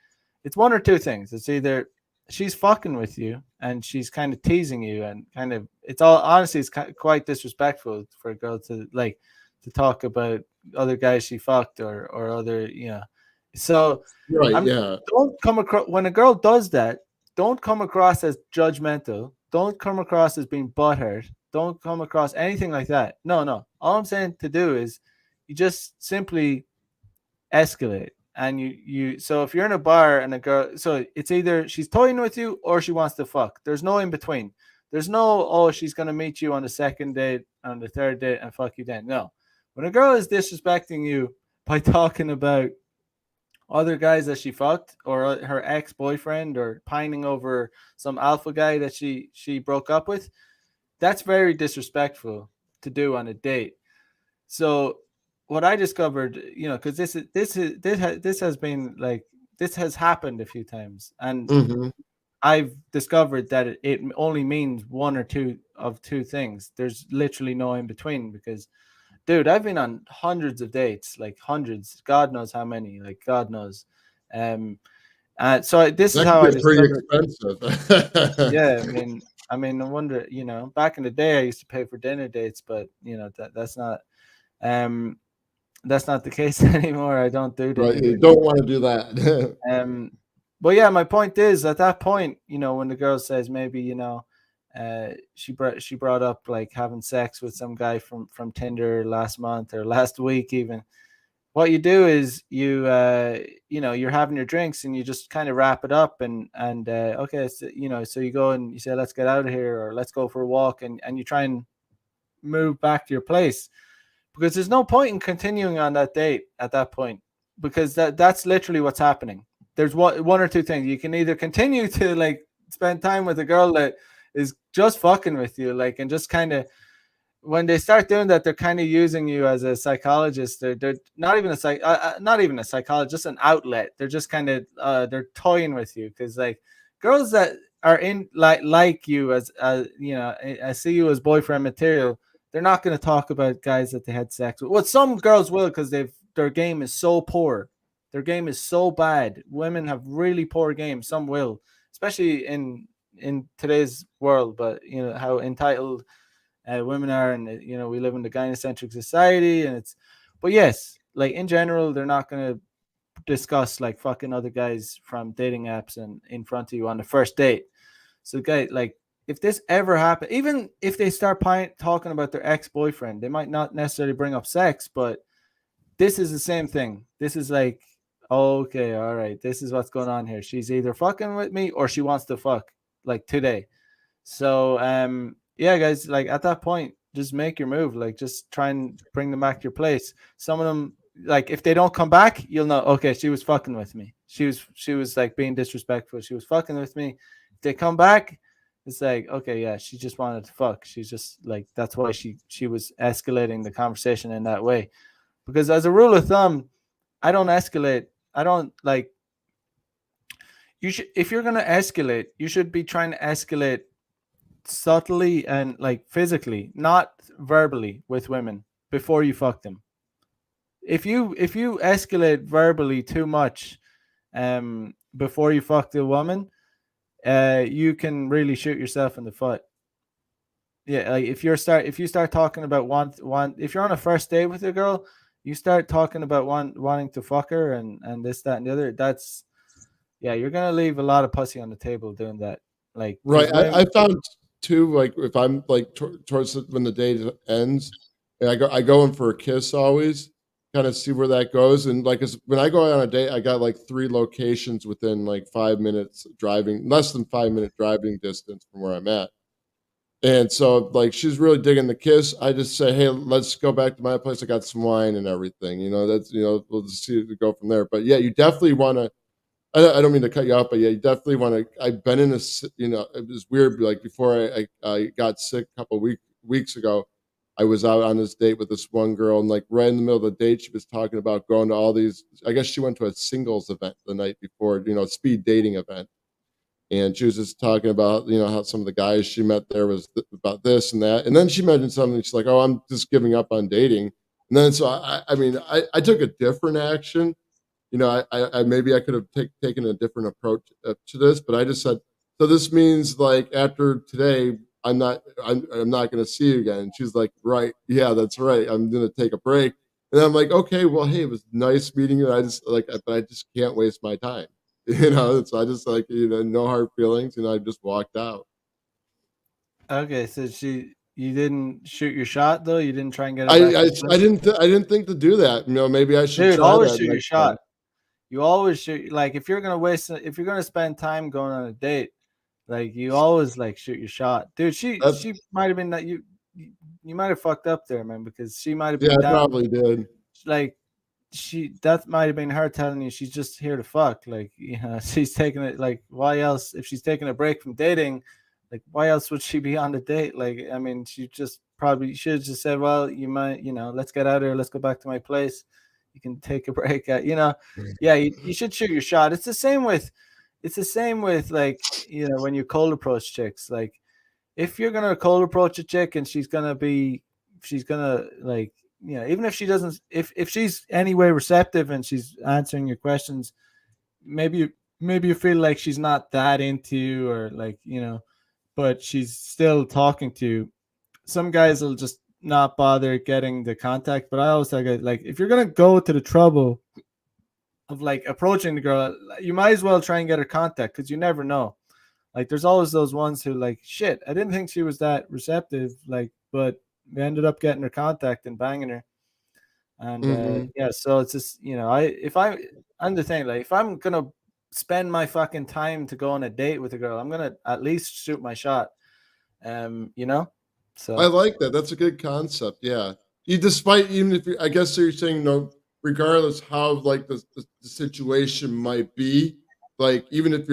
it's one or two things. It's either she's fucking with you and she's kind of teasing you, and kind of, it's all, honestly, it's quite disrespectful for a girl to like to talk about other guys she fucked, or other, so
Right,
I'm
yeah.
don't come across, when a girl does that, don't come across as judgmental, don't come across as being butthurt, don't come across anything like that. No, no, all I'm saying to do is you just simply escalate. And so if you're in a bar and a girl, so it's either she's toying with you or she wants to fuck. There's no in between. There's no, oh, she's gonna meet you on the second date, on the third date, and fuck you then. No. When a girl is disrespecting you by talking about other guys that she fucked, or her ex-boyfriend, or pining over some alpha guy that she broke up with, that's very disrespectful to do on a date. So what I discovered, because this has been like, this has happened a few times, and
Mhm.
I've discovered that it only means one or two of two things. There's literally no in between, because, dude, I've been on hundreds of dates, like hundreds, God knows how many, like God knows. So this is
That could
how
be
I
a pretty
discovered.
expensive.
Yeah, I wonder. Back in the day, I used to pay for dinner dates, but um, that's not the case anymore. I don't do
Right,
dinner
you
dates.
don't wanna do that.
Um, but yeah, my point is at that point, when the girl says maybe, she brought up like having sex with some guy from Tinder last month or last week even. What you do is you're having your drinks and you just kind of wrap it up and okay, so, so you go and you say let's get out of here or let's go for a walk and you try and move back to your place because there's no point in continuing on that date at that point because that's literally what's happening. There's one or two things. You can either continue to like spend time with a girl that is just fucking with you, like, and just kind of when they start doing that, they're kind of using you as a psychologist. They're not even not even a psychologist, just an outlet. They're just kind of they're toying with you because like girls that are in like you as I see you as boyfriend material. They're not going to talk about guys that they had sex with. Well, some girls will because their game is so poor. Their game is so bad. Women have really poor games. Some will, especially in today's world. But how entitled women are, and we live in the gynocentric society, and but yes, like in general, they're not going to discuss like fucking other guys from dating apps and in front of you on the first date. So, guy, like if this ever happened, even if they start talking about their ex-boyfriend, they might not necessarily bring up sex, but this is the same thing. This is like, okay, all right, this is what's going on here. She's either fucking with me or she wants to fuck like today. So yeah, guys, like at that point, just make your move. Like just try and bring them back to your place. Some of them, like if they don't come back, you'll know, okay, she was fucking with me. She was like being disrespectful. She was fucking with me. If they come back, it's like, okay, yeah, she just wanted to fuck. She's just like that's why she was escalating the conversation in that way. Because as a rule of thumb, I don't escalate. I don't like you should if you're gonna escalate, you should be trying to escalate subtly and like physically, not verbally with women before you fuck them. If you escalate verbally too much before you fuck the woman, you can really shoot yourself in the foot. Yeah, like if you start talking about want if you're on a first date with a girl, you start talking about wanting to fuck her and this, that, and the other, that's yeah, you're gonna leave a lot of pussy on the table doing that. Like
Right,
because women.
I found too, like, if I'm, like, towards when the day ends, and I go in for a kiss always, kinda see where that goes, and, like, 'cause when I go out on a date, I got, like, 3 locations within, like, 5 minutes driving less than 5-minute driving distance from where I'm at, and so, like, she's really digging the kiss, I just say, "Hey, let's go back to my place, I got some wine and everything," that's we'll just see go from there, but, yeah, you definitely wanna I don't mean to cut you off, but yeah, you definitely want to. I've been in it was weird. Like before I got sick a couple weeks ago, I was out on this date with this one girl, and like right in the middle of the date, she was talking about going to all these. I guess she went to a singles event the night before, speed dating event, and she was just talking about how some of the guys she met there was about this and that, and then she mentioned something. She's like, "Oh, I'm just giving up on dating," and then so I mean, I took a different action. I maybe I could have taken a different approach to this, but I just said, so this means like after today, I'm not going to see you again. And she's like, right, yeah, that's right. I'm going to take a break. And I'm like, okay, well, hey, it was nice meeting you. I just like, but I just can't waste my time, So I just like, no hard feelings. I just walked out.
Okay, so you didn't shoot your shot though. You didn't try and get her
I
back
I,
in
I
place,
didn't I didn't think to do that. Maybe I should
dude.
try
Always
that
shoot your
next time.
shot. You always shoot. Like if you're gonna spend time going on a date, like you always like shoot your shot, dude. She
That
she might have been that you might have fucked up there, man, because she might have
yeah,
been
I
down.
probably did.
Like that might have been her telling you she's just here to fuck. Like she's taking it. Like why else? If she's taking a break from dating, like why else would she be on the date? Like I mean, she just probably should have just said, well, you might, let's get out of here. Let's go back to my place. You can take a break. Yeah, you should shoot your shot. It's the same with like when you cold approach chicks. Like if you're gonna cold approach a chick and she's gonna like even if she doesn't if she's anyway receptive and she's answering your questions, maybe you feel like she's not that into you, or like, but she's still talking to you. Some guys will just not bother getting the contact, but I always tell guys, like, if you're gonna go to the trouble of like approaching the girl, you might as well try and get her contact, because you never know. Like, there's always those ones who, like, shit, I didn't think she was that receptive, like, but we ended up getting her contact and banging her. And
Mhm.
yeah, so it's just, I'm the thing, like, if I'm gonna spend my fucking time to go on a date with a girl, I'm gonna at least shoot my shot. You know?
I
So
like that. That's a good concept. Yeah. You despite even if you I guess you're saying no, regardless how like the situation might be, like even if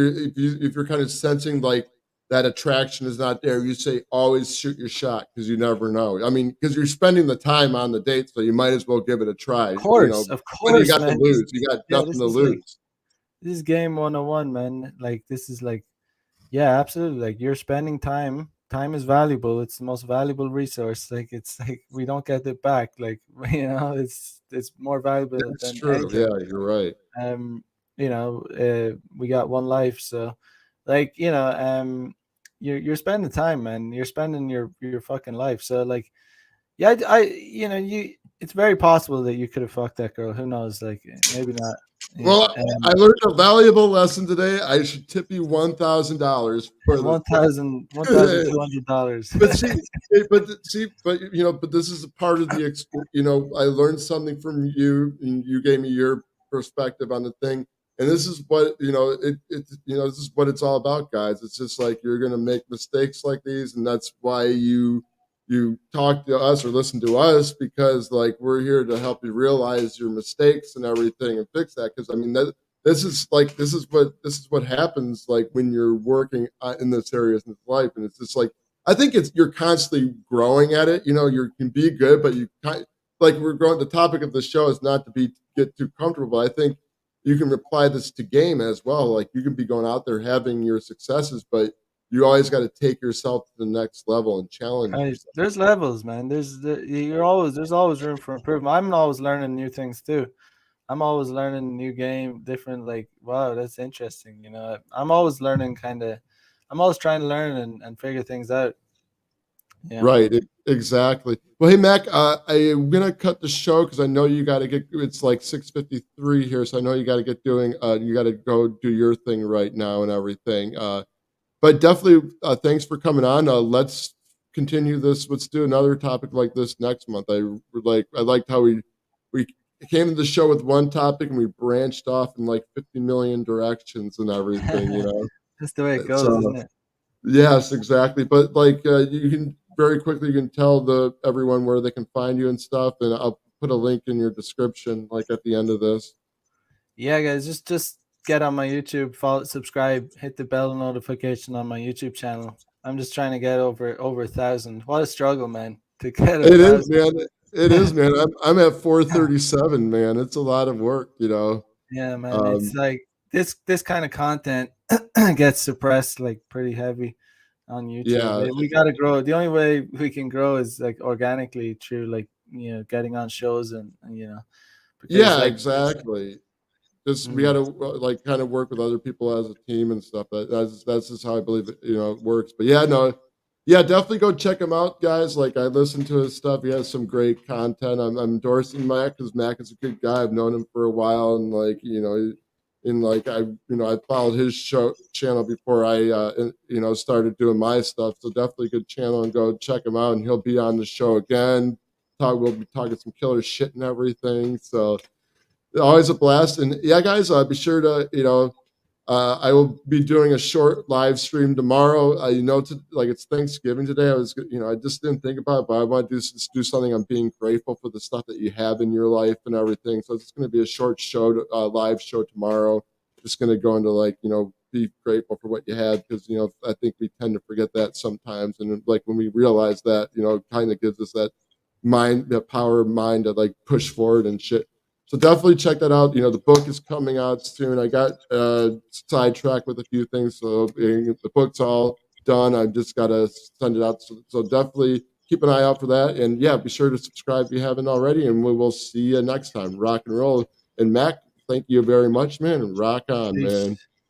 you're kind of sensing like that attraction is not there, you say always shoot your shot because you never know. I mean, because you're spending the time on the date, so you might as well give it a try.
of
What do you
course,
got to
man.
lose? You got
Yeah,
nothing to lose.
this is game 101, man. Like, this is like, yeah, absolutely. Like, you're spending time. Time is valuable. It's the most valuable resource. Like, it's like we don't get it back. Like, it's more valuable
That's
than
true.
anything.
Yeah, you're right.
Um, we got one life, so, like, you're spending time, man. You're spending your fucking life. So, like, yeah, you. It's very possible that you could have fucked that girl. Who knows? Like, maybe not. Yeah.
Well, I learned a valuable lesson today. I should tip you $1,000 for the tip.
$1,200.
But see, but this is a part of the I learned something from you, and you gave me your perspective on the thing, and this is what this is what it's all about, guys. It's just like you're gonna make mistakes like these, and that's why you talk to us or listen to us because like we're here to help you realize your mistakes and everything and fix that. Because I mean that this is what happens like when you're working in this area of life, and it's just like I think it's you're constantly growing at it. You can be good, but you kind like we're growing. The topic of the show is not to be get too comfortable. I think you can apply this to game as well. Like you can be going out there having your successes, but you always got to take yourself to the next level and challenge
Right.
yourself.
There's levels, man. There's always room for improvement. I'm always learning new things too. I'm always learning new game, different, like, wow, that's interesting. I'm always learning, I'm always trying to learn and figure things out. Yeah.
Right, exactly. Well, hey Mac, I'm gonna cut the show because I know you got to get. It's like 6:53 here, so I know you got to get doing. You got to go do your thing right now and everything. But definitely, thanks for coming on. Let's continue this. Let's do another topic like this next month. I liked how we came to the show with one topic and we branched off in like 50 million directions and everything.
That's the way it goes,
So
isn't it?
yes, exactly. But like you can very quickly you can tell the everyone where they can find you and stuff, and I'll put a link in your description, like at the end of this.
Yeah, guys, just get on my YouTube, follow, subscribe, hit the bell notification on my YouTube channel. I'm just trying to get over 1,000. What a struggle, man, to get a
It is,
thousand.
man. It is, man. I'm at 437, man. It's a lot of work.
Yeah, man. It's
Um,
like this kind of content gets suppressed like pretty heavy on YouTube.
yeah,
We got to grow. The only way we can grow is like organically through, like, getting on shows, and because,
yeah,
like,
exactly. Just we got
mm,
to like kind of work with other people as a team and stuff. That's just how I believe it works. But yeah, no, yeah, definitely go check him out, guys. Like I listen to his stuff. He has some great content. I'm endorsing Mac because Mac is a good guy. I've known him for a while, and like and like I followed his show channel before I started doing my stuff. So definitely a good channel and go check him out. And he'll be on the show again. We'll be talking some killer shit and everything. So always a blast. And yeah, guys, be sure to, I will be doing a short live stream tomorrow. Like it's Thanksgiving today. I just didn't think about it, but I want to just do something on being grateful for the stuff that you have in your life and everything. So it's going to be a short show, live show tomorrow. Just going to go into like, be grateful for what you had because, I think we tend to forget that sometimes. And like when we realize that, it kind of gives us that power of mind to like push forward and shit. So definitely check that out. The book is coming out soon. I got sidetracked with a few things, so the book's all done. I just got to send it out. So definitely keep an eye out for that. And yeah, be sure to subscribe if you haven't already. And we will see you next time. Rock and roll. And Mac, thank you very much, man, and rock on, man.
Peace.